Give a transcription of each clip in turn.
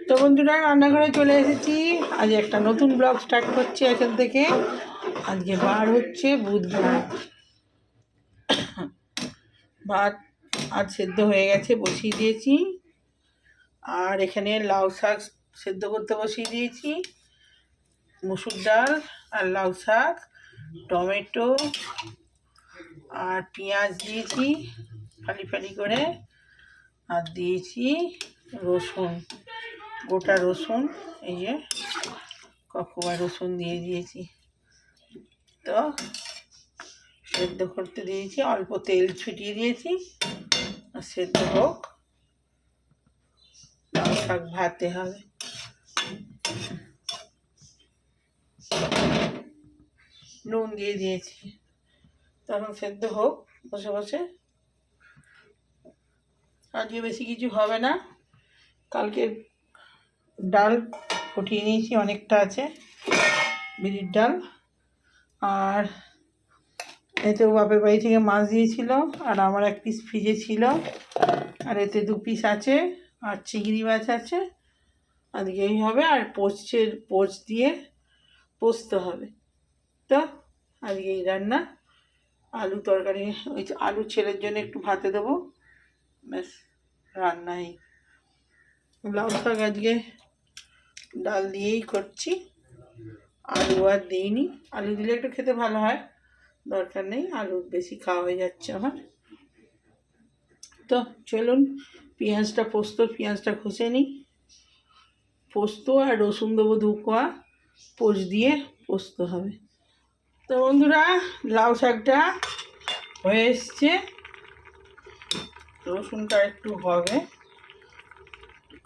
তো বন্ধুরা রান্নাঘরে চলে এসেছি। আজ একটা নতুন ব্লগ স্টার্ট করছি এখান থেকে। আজকে বার হচ্ছে বুধবার। ভাত আজ সেদ্ধ হয়ে গেছে, বসিয়ে দিয়েছি। আর এখানে লাউ শাক সেদ্ধ করতে বসিয়ে দিয়েছি। মুসুর ডাল আর লাউ শাক, টমেটো আর পেঁয়াজ দিয়েছি ফালি ফালি করে, আর দিয়েছি রসুন, গোটা রসুন। এই যে ককবা রসুন দিয়ে দিয়েছি। তো সেদ্ধ করতে দিয়েছি, অল্প তেল ছিটিয়ে দিয়েছি। আর সেদ্ধ হোক, লাউ শাক ভাতে হবে। নুন দিয়ে দিয়েছি, তখন সেদ্ধ হোক বসে বসে। আজকে বেশি কিছু হবে না। কালকে ডাল ফুটিয়ে নিয়েছি, অনেকটা আছে বিরির ডাল। আর এতেও বাপের বাড়ি থেকে মাছ দিয়েছিল, আর আমার এক পিস ফ্রিজে ছিল, আর এতে 2 পিস আছে, আর চিংড়ি মাছ আছে। আজকে এই হবে। আর পোচ দিয়ে পোস্ত হবে। তো আজকে এই রান্না। আলু তরকারি, ওই আলু ছেলের জন্য একটু ভাতে দেবো, ব্যাস রান্নাই। লাউ শাক আজকে ডাল দিয়েই করছি, আলু আর দিইনি। আলু দিলে একটু খেতে ভালো হয়, দরকার নেই, আলু বেশি খাওয়া হয়ে যাচ্ছে আমার। তো চলুন পেঁয়াজটা ঘষে নিই। পোস্ত আর রসুন দেবো 2 কোয়া, পোচ দিয়ে পোস্ত হবে। তো বন্ধুরা লাউ শাকটা হয়ে এসছে, রসুনটা একটু হবে,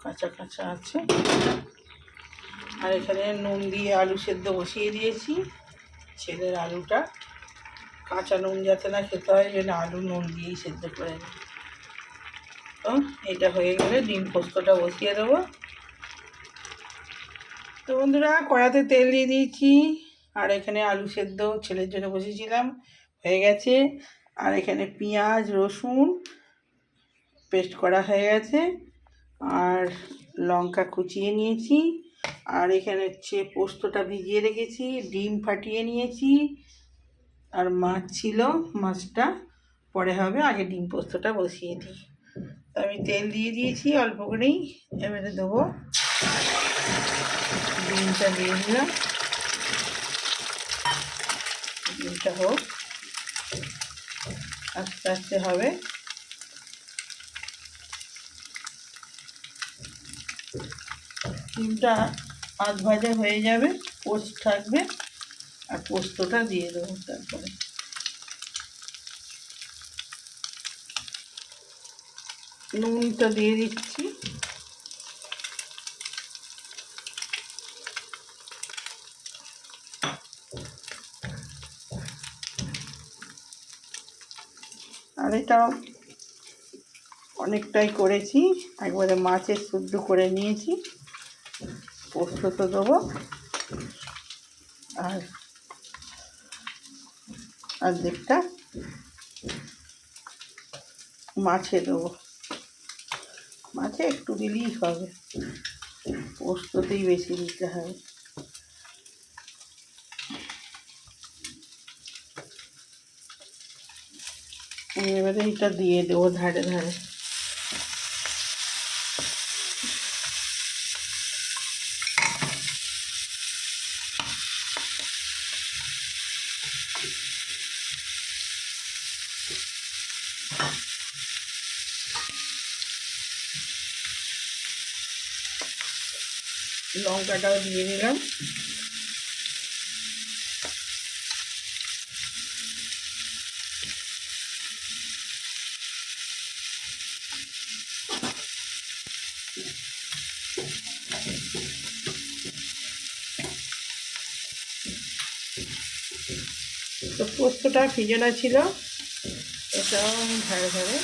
কাঁচা কাঁচা আছে। আর এখানে নুন দিয়ে আলু সেদ্ধ বসিয়ে দিয়েছি। ছেলের আলুটা কাঁচা নুন যাতে না খেতে হয়, জন্য আলু নুন দিয়েই সেদ্ধ করে নিই। তো এটা হয়ে গেলে ডিম পোস্তটা বসিয়ে দেবো। তো বন্ধুরা কড়াতে তেল দিয়ে দিয়েছি, আর এখানে আলু সেদ্ধ ছেলের জন্য বসিয়েছিলাম, হয়ে গেছে। আর এখানে পেঁয়াজ রসুন পেস্ট করা হয়ে গেছে, আর লঙ্কা কুচিয়ে নিয়েছি। আর এখানে হচ্ছে পোস্তটা ভিজিয়ে রেখেছি, ডিম ফাটিয়ে নিয়েছি, আর মাছ ছিল, মাছটা পরে হবে, আগে ডিম পোস্তটা বসিয়ে দিই। তো আমি তেল দিয়ে দিয়েছি অল্প করেই, এবারে দেবো ডিমটা, দিয়ে দিলাম। ডিমটা হোক, আস্তে আস্তে হবে। ডিমটা আধ ভাজা হয়ে যাবে, পোস্ত থাকবে, আর পোস্তটা দিয়ে দেবো। তারপরে নুনটা দিয়ে দিচ্ছি। আর এটা অনেকটাই করেছি, একবারে মাছের শুদ্ধ করে নিয়েছি। পোস্ত তো দেবো, আর অর্ধেকটা মাছে দেবো। মাছে একটু দিলেই হবে, পোস্ততেই বেশি দিতে হবে। এবারে এটা দিয়ে দেবো ধারে ধারে। লঙ্কাটাও দিয়ে দিলাম। তো পোস্তটা ভিজানো ছিল, এটাও আমি ধারে ধারে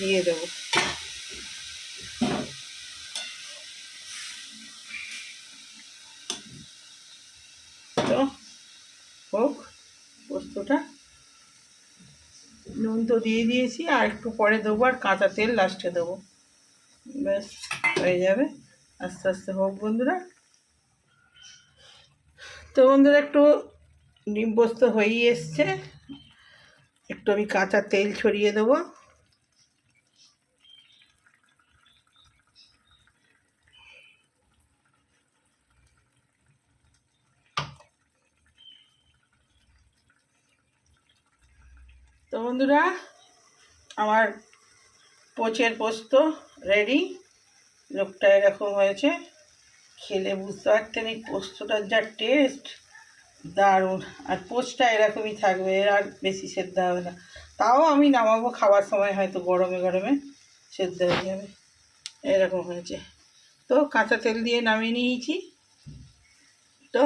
দিয়ে দেবো। তো হোক পোস্তটা, নুন তো দিয়ে দিয়েছি, আর একটু পরে দেবো, আর কাঁচা তেল লাস্টে দেবো। ব্যাস হয়ে যাবে। আস্তে আস্তে হোক বন্ধুরা। তো বন্ধুরা একটু ডিম পোস্ত হয়েই এসছে, একটু আমি কাঁচা তেল ছড়িয়ে দেবো। তো বন্ধুরা আমার পোচের পোস্ত রেডি। লোকটা এরকম হয়েছে, খেলে বুঝতে পারতেন এই পোস্তটার যা টেস্ট, দারুণ। আর পোচটা এরকমই থাকবে, আর বেশি সেদ্ধ হবে না। তাও আমি নামাবো খাওয়ার সময়, হয়তো গরমে গরমে সেদ্ধ হয়ে যাবে। এরকম হয়েছে। তো কাঁচা তেল দিয়ে নামিয়ে নিয়েছি, তো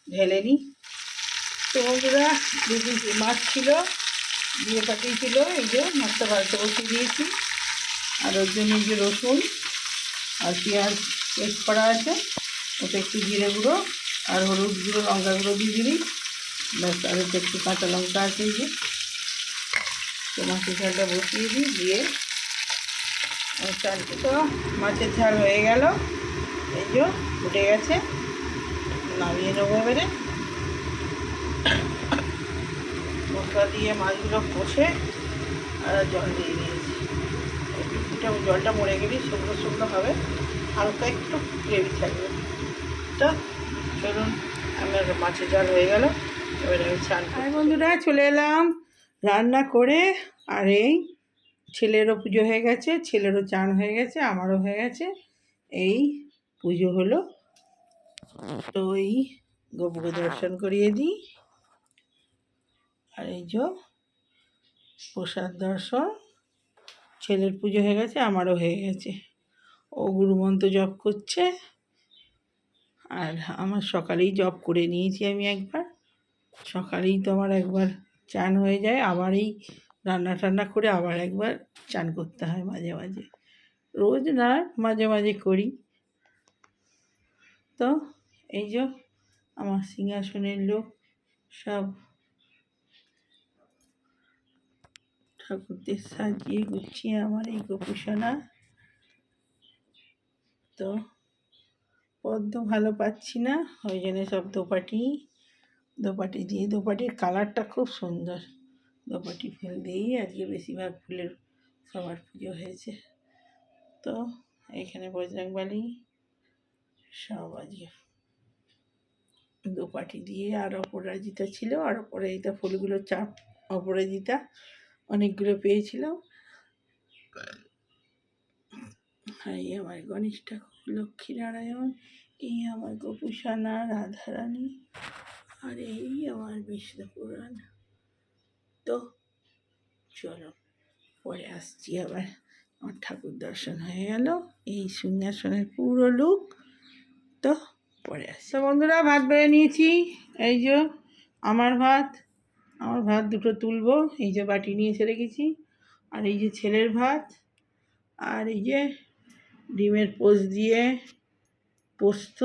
ঢেলে নিই। তো বন্ধুরা 2 পিস মাছ ছিল, দিয়ে পাঠিয়েছিল, এই যে মাছটা ভাজতে বসিয়ে দিয়েছি। আর ওর জন্য এই যে রসুন আর পেঁয়াজ পেস্ট করা আছে, ওতে একটু জিরে গুঁড়ো আর হলুদ গুঁড়ো লঙ্কা গুঁড়ো দিয়ে দিবি, ব্যাস। আর ওতে একটু কাঁচা লঙ্কা আছে, এই যে। তো মাছের ঝালটা বসিয়ে দিই, দিয়ে চালটা। তো মাছের ঝাল হয়ে গেল, এই যে ফুটে গেছে, নামিয়ে নেবো এবারে। মশলা দিয়ে মাছগুলো কষে আর জল দিয়ে দিয়েছি। একটু জলটা মরে গেলেই শুকনো শুকনো হবে, হালকা একটু গ্রেভি থাকবে। তো চলুন, আমার মাছের ঝাল হয়ে গেল, এবারে আমি চান। আর বন্ধুরা চলে এলাম রান্না করে। আর এই ছেলেরও পুজো হয়ে গেছে, ছেলেরও চান হয়ে গেছে, আমারও হয়ে গেছে। এই পুজো হলো, তো এই গপুকে দর্শন করিয়ে দিই। আর এই যে প্রসাদ দর্শন, ছেলের পুজো হয়ে গেছে, আমারও হয়ে গেছে। ও গুরুমন্ত্র জপ করছে, আর আমার সকালেই জপ করে নিয়েছি আমি একবার। সকালেই তো আমার একবার চান হয়ে যায়, আবার এই রান্না টান্না করে আবার একবার চান করতে হয় মাঝে মাঝে, রোজ না, মাঝে মাঝে করি। তো এই যে আমার সিংহাসনের লোক সব ঠাকুরদের সাজিয়ে গুছিয়ে আমার এই গোপুসোনা। তো পদ্ম ভালো পাচ্ছি না, ওই জন্য সব দোপাটি দিয়ে, দোপাটির কালারটা খুব সুন্দর, দোপাটি ফুল দিয়েই আজকে বেশিরভাগ ফুলের সবার পুজো হয়েছে। তো এখানে বজরংবলী সব আজকে দোপাটি দিয়ে। আর অপরাজিতা ছিল, আর অপরাজিতা ফুলগুলো চাপ, অপরাজিতা অনেকগুলো পেয়েছিলাম। আর এই আমার গণেশ ঠাকুর, লক্ষ্মীনারায়ণ, এই আমার গোপুসোনা রাধারানী, আর এই আমার বিষ্ণু পুরাণ। তো চলো পরে আসছি আবার। আমার ঠাকুর দর্শন হয়ে গেল, এই সিংহাসনের পুরো লুক। তো পরে আসছি। তো বন্ধুরা ভাত বেড়ে নিয়েছি, এই যে আমার ভাত, আমার ভাত দুটো তুলবো, এই যে বাটি নিয়ে এসে রেখেছি। আর এই যে ছেলের ভাত, আর এই যে ডিমের পোস্ট দিয়ে পোস্ত,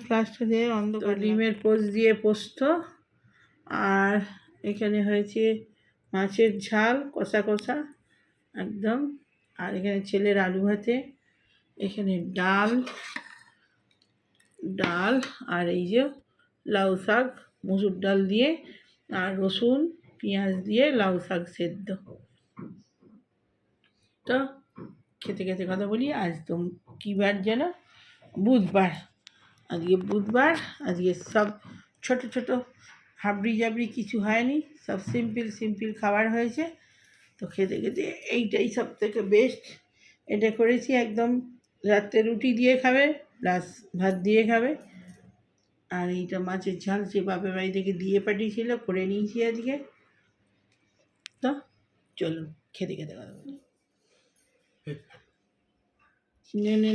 ফ্লাস্টার দিয়ে অন্ধকার, ডিমের পোস্ট দিয়ে পোস্ত। আর এখানে হয়েছে মাছের ঝাল কষা কষা একদম। আর এখানে ছেলের আলু ভাতে, এখানে ডাল, আর এই যে লাউ শাক, মুসুর ডাল দিয়ে, আর রসুন পেঁয়াজ দিয়ে লাউ শাক সেদ্ধ। তো খেতে খেতে কথা বলি। আজ তো কী বার যেন, বুধবার। আজকে বুধবার, আজকে সব ছোট ছোট হাবড়ি জাবড়ি কিছু হয়নি, সব সিম্পল খাবার হয়েছে। তো খেতে খেতে এইটাই সব থেকে বেস্ট, এটা করেছি। একদম রাত্রে রুটি দিয়ে খাবে, প্লাস ভাত দিয়ে খাবে। আর এইটা মাছের ঝাল সে বাপের বাড়ি থেকে দিয়ে পাঠিয়েছিল, করে নিয়েছি আজকে। তো চলুন খেতে খেতে কথা বলি।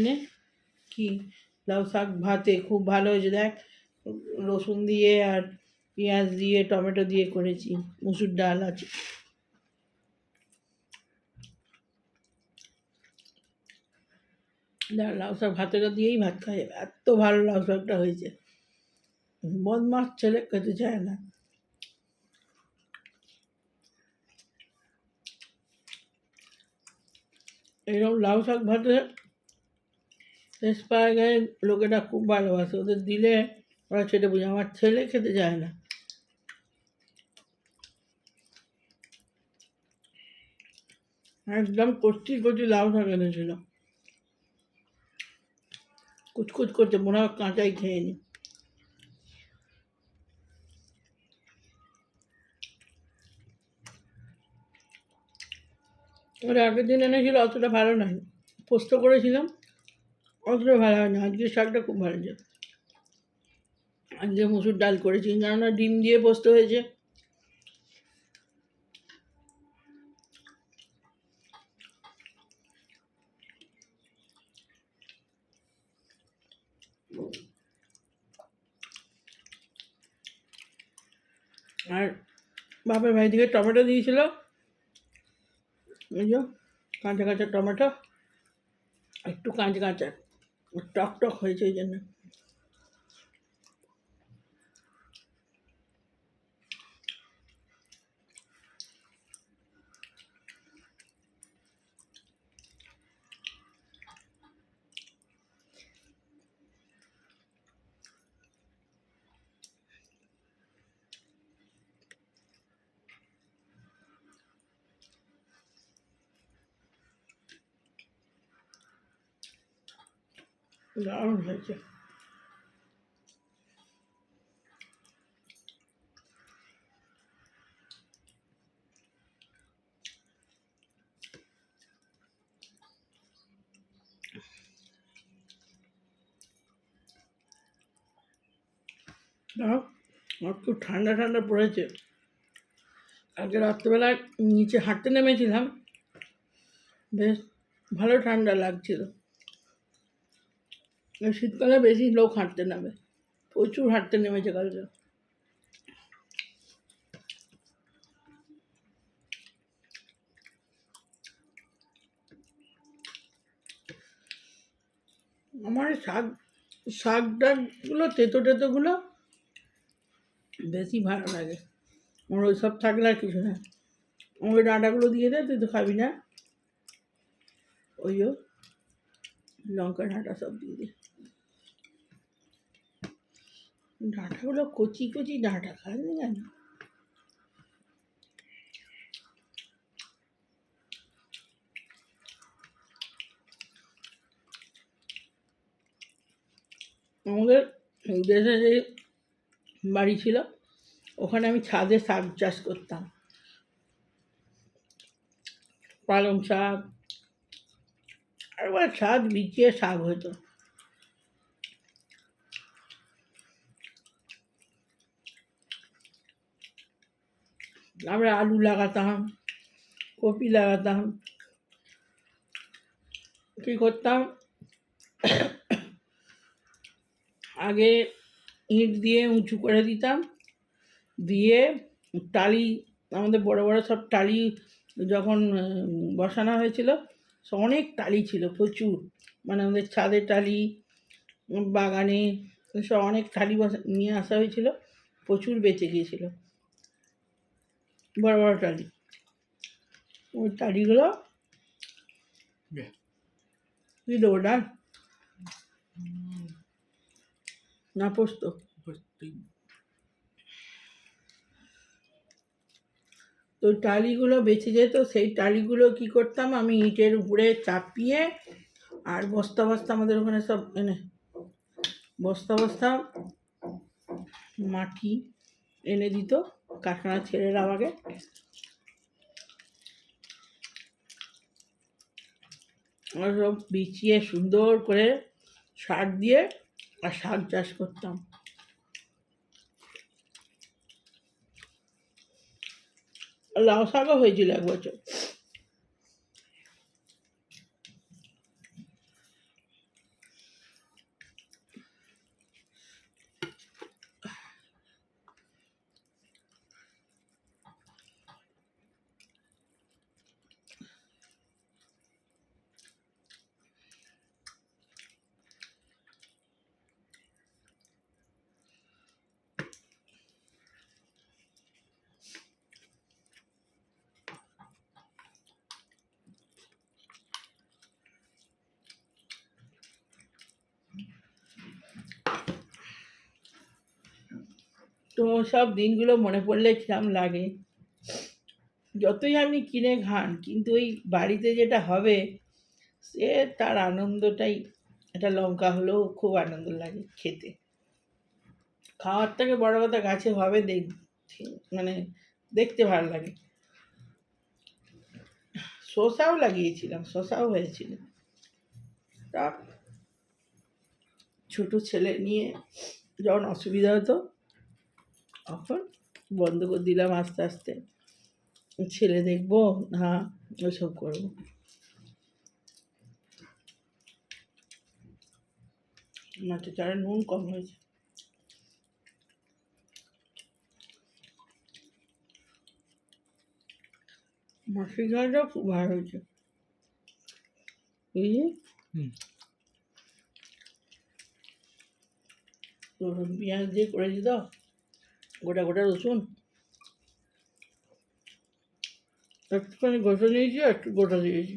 নে কি লাউ শাক ভাতে খুব ভালো হয়েছে, দেখ রসুন দিয়ে আর পেঁয়াজ দিয়ে টমেটো দিয়ে করেছি, মুসুর ডাল আছে। লাউ শাক ভাতেটা দিয়েই ভাত খাই, এত ভালো লাউ শাকটা হয়েছে। বদমাস ছেলে খেতে চায় না। এরকম লাউ শাক ভাতে টেস্ট পাওয়া গেলে লোকেরা খুব ভালোবাসে, ওদের দিলে ওরা খেতে বুঝে। আমার ছেলে খেতে যায় না। একদম কচি কচি লাউ শাক এনেছিল, কুচকুচ করছে, মনে হয় কাঁচাই খেয়ে নি। ওরা আগের দিন এনেছিল, অতটা ভালো নয়। পোস্ত করেছিলাম, অতটা ভালো হয় না। আজকে শাকটা খুব ভালো হয়েছে। আজকে মুসুর ডাল করেছি, কেননা ডিম দিয়ে পোস্ত হয়েছে। আর বাপের ভাই থেকে টমেটো দিয়েছিল, এই যে কাঁচা কাঁচা টমেটো, একটু কাঁচা কাঁচা, টক টক হয়েছে এই জন্য। দারুণ হয়েছে। একটু ঠান্ডা ঠান্ডা পড়েছে। আজকে রাত্রেবেলায় নিচে হাঁটতে নেমেছিলাম, বেশ ভালো ঠান্ডা লাগছিল। শীতকালে বেশি লোক হাঁটতে নামে, প্রচুর হাঁটতে নেমেছে কালকে। আমার শাক শাক ডাকগুলো তেতো টেতোগুলো বেশি ভালো লাগে। আমার ওই সব থাকলে আর কিছু না। আমাকে ডাঁটাগুলো দিয়ে দে, তুই তো খাবি না। ওই লঙ্কা ডাঁটা সব দিয়ে দে। ডাঁটাগুলো কচি কচি ডাঁটা, খাবি কেন? আমাদের দেশে যে বাড়ি ছিল, ওখানে আমি ছাদে শাক চাষ করতাম। পালং শাক, একবার ছাদ বিছিয়ে শাক হতো। আমরা আলু লাগাতাম, কপি লাগাতাম। কী করতাম, আগে ইট দিয়ে উঁচু করে দিতাম, দিয়ে টালি, আমাদের বড় বড় সব টালি যখন বসানো হয়েছিল, অনেক টালি ছিল প্রচুর। মানে আমাদের ছাদে টালি, বাগানে সব অনেক টালি নিয়ে আসা হয়েছিল, প্রচুর বেঁচে গিয়েছিল বড় বড় টালি। ওই টালিগুলো কী দেবো, ডাল না পোস্ত? তো টালিগুলো বেঁচে যেত, সেই টালিগুলো কী করতাম, আমি ইটের উপরে চাপিয়ে, আর বস্তা বস্তা আমাদের ওখানে সব এনে বস্তা বস্তা মাটি এনে দিত কারখানা ছেলেরা আমাকে। আমরা সব বিছিয়ে সুন্দর করে সার দিয়ে আর শাক চাষ করতাম। লাউ শাকও হয়েছিল এক বছর। তো সব দিনগুলো মনে পড়লে কিরম লাগে। যতই আপনি কিনে খান কিন্তু ওই বাড়িতে যেটা হবে সে তার আনন্দটাই, একটা লঙ্কা হলেও খুব আনন্দ লাগে খেতে। খাওয়ার থেকে বড় কথা গাছে হবে মানে দেখতে ভালো লাগে। শসাও লাগিয়েছিলাম, শসাও হয়েছিল। তা ছোট ছেলে নিয়ে যখন অসুবিধা হতো তখন বন্ধ করে দিলাম আস্তে আস্তে। ছেলে দেখবো না ওইসব করবো। মাছের চারে নুন কম হয়েছে। মাছের ঝালটা খুব ভালো হয়েছে। এই যে পেঁয়াজ দিয়ে করেছি তো, গোটা গোটা রসুন একটুখানি ঘষে নিয়েছি, একটু গোটা দিয়েছি।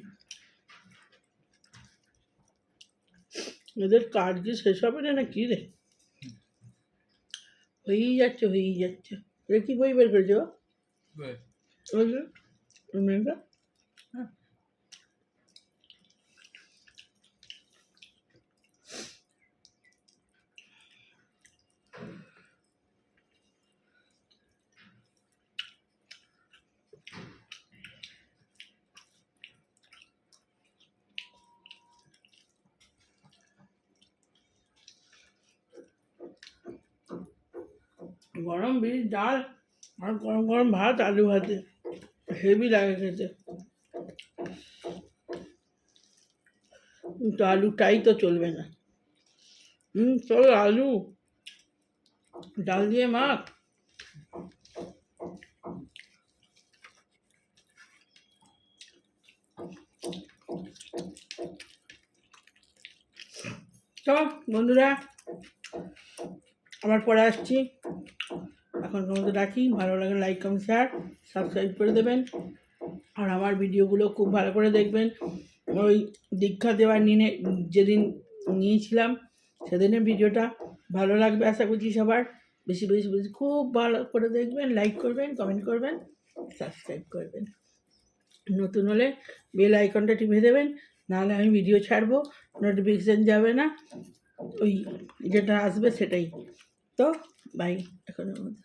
এদের কাজ কি শেষ হবে না কি রে? হয়েই যাচ্ছে। এ কি বই বের করেছে বা? ওই যে মেয়েটা। হ্যাঁ, গরম বিরির ডাল আর গরম গরম ভাত, আলু ভাতে হেভি লাগে খেতে। কিন্তু আলুটাই তো চলবে না। চলো আলু ডাল দিয়ে মাখ। তো বন্ধুরা আবার পরে আসছি। এখনকার মতো রাখি। ভালো লাগে লাইক কমেন্ট শেয়ার সাবস্ক্রাইব করে দেবেন। আর আমার ভিডিওগুলো খুব ভালো করে দেখবেন। ওই দীক্ষা দেওয়ার যেদিন নিয়েছিলাম সেদিনের ভিডিওটা ভালো লাগবে আশা করছি সবার। বেশি বেশি বেশি খুব ভালো করে দেখবেন, লাইক করবেন, কমেন্ট করবেন, সাবস্ক্রাইব করবেন। নতুন হলে বেল আইকনটা টিপে দেবেন, নাহলে আমি ভিডিও ছাড়বো নোটিফিকেশান যাবে না, ওই যেটা আসবে সেটাই। তো বাই এখনের মধ্যে।